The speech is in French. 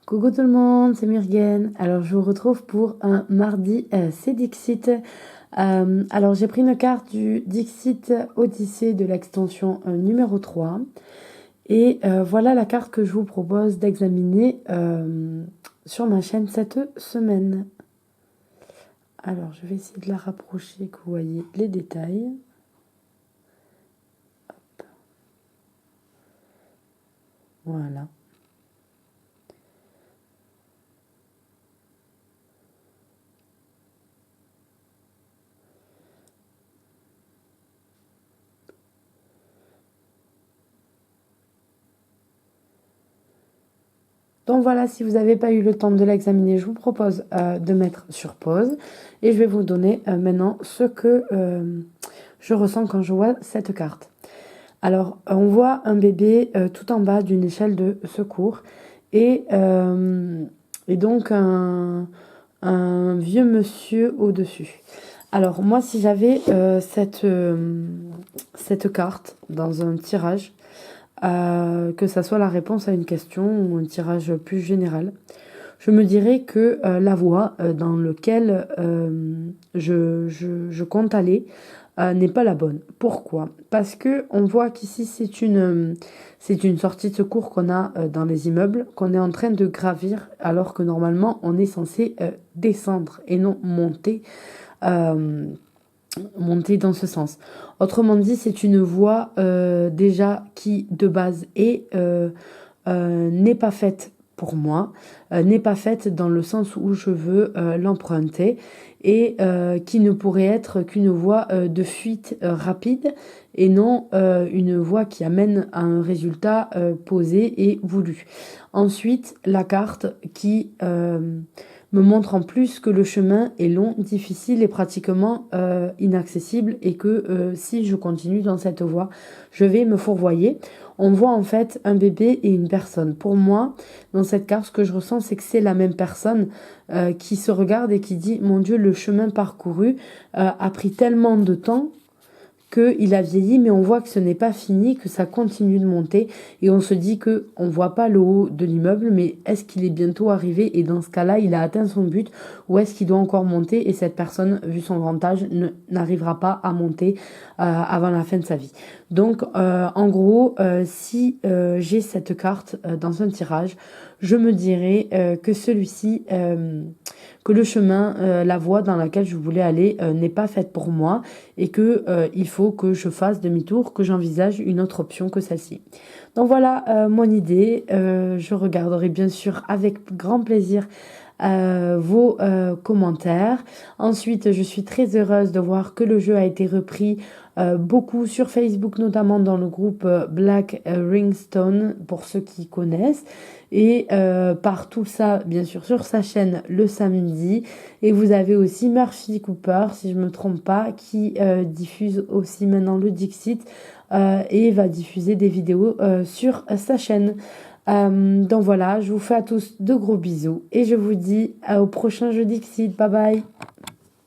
Coucou tout le monde, c'est Murgen. Alors je vous retrouve pour un mardi, c'est Dixit. Alors j'ai pris une carte du Dixit Odyssée de l'extension numéro 3. Et voilà la carte que je vous propose d'examiner sur ma chaîne cette semaine. Alors je vais essayer de la rapprocher, que vous voyez les détails. Hop. Voilà. Donc voilà, si vous n'avez pas eu le temps de l'examiner, je vous propose de mettre sur pause et je vais vous donner maintenant ce que je ressens quand je vois cette carte. Alors, on voit un bébé tout en bas d'une échelle de secours et donc un vieux monsieur au-dessus. Alors moi, si j'avais cette carte dans un tirage, que ça soit la réponse à une question ou un tirage plus général, je me dirais que la voie dans laquelle je compte aller n'est pas la bonne. Pourquoi? Parce que on voit qu'ici c'est une sortie de secours qu'on a dans les immeubles, qu'on est en train de gravir, alors que normalement on est censé descendre et non monter. euh, Monter dans ce sens. Autrement dit, c'est une voie déjà qui de base n'est pas faite pour moi, n'est pas faite dans le sens où je veux l'emprunter et qui ne pourrait être qu'une voie de fuite rapide et non une voie qui amène à un résultat posé et voulu. Ensuite, la carte qui me montre en plus que le chemin est long, difficile et pratiquement inaccessible et que si je continue dans cette voie, je vais me fourvoyer. On voit en fait un bébé et une personne. Pour moi, dans cette carte, ce que je ressens, c'est que c'est la même personne qui se regarde et qui dit, mon Dieu, le chemin parcouru a pris tellement de temps qu'il a vieilli, mais on voit que ce n'est pas fini, que ça continue de monter, et on se dit que on voit pas le haut de l'immeuble, mais est-ce qu'il est bientôt arrivé, et dans ce cas-là, il a atteint son but, ou est-ce qu'il doit encore monter, et cette personne, vu son grand âge, n'arrivera pas à monter avant la fin de sa vie. Donc, en gros, si j'ai cette carte dans un tirage, je me dirais que celui-ci, que le chemin, la voie dans laquelle je voulais aller n'est pas faite pour moi et que il faut que je fasse demi-tour, que j'envisage une autre option que celle-ci. Donc voilà mon idée. Je regarderai bien sûr avec grand plaisir vos commentaires. Ensuite, je suis très heureuse de voir que le jeu a été repris beaucoup sur Facebook, notamment dans le groupe Black Ringstone, pour ceux qui connaissent. Et par tout ça, bien sûr, sur sa chaîne le samedi. Et vous avez aussi Murphy Cooper, si je ne me trompe pas, qui diffuse aussi maintenant le Dixit et va diffuser des vidéos sur sa chaîne. Donc voilà, je vous fais à tous de gros bisous et je vous dis au prochain jeu Dixit. Bye bye!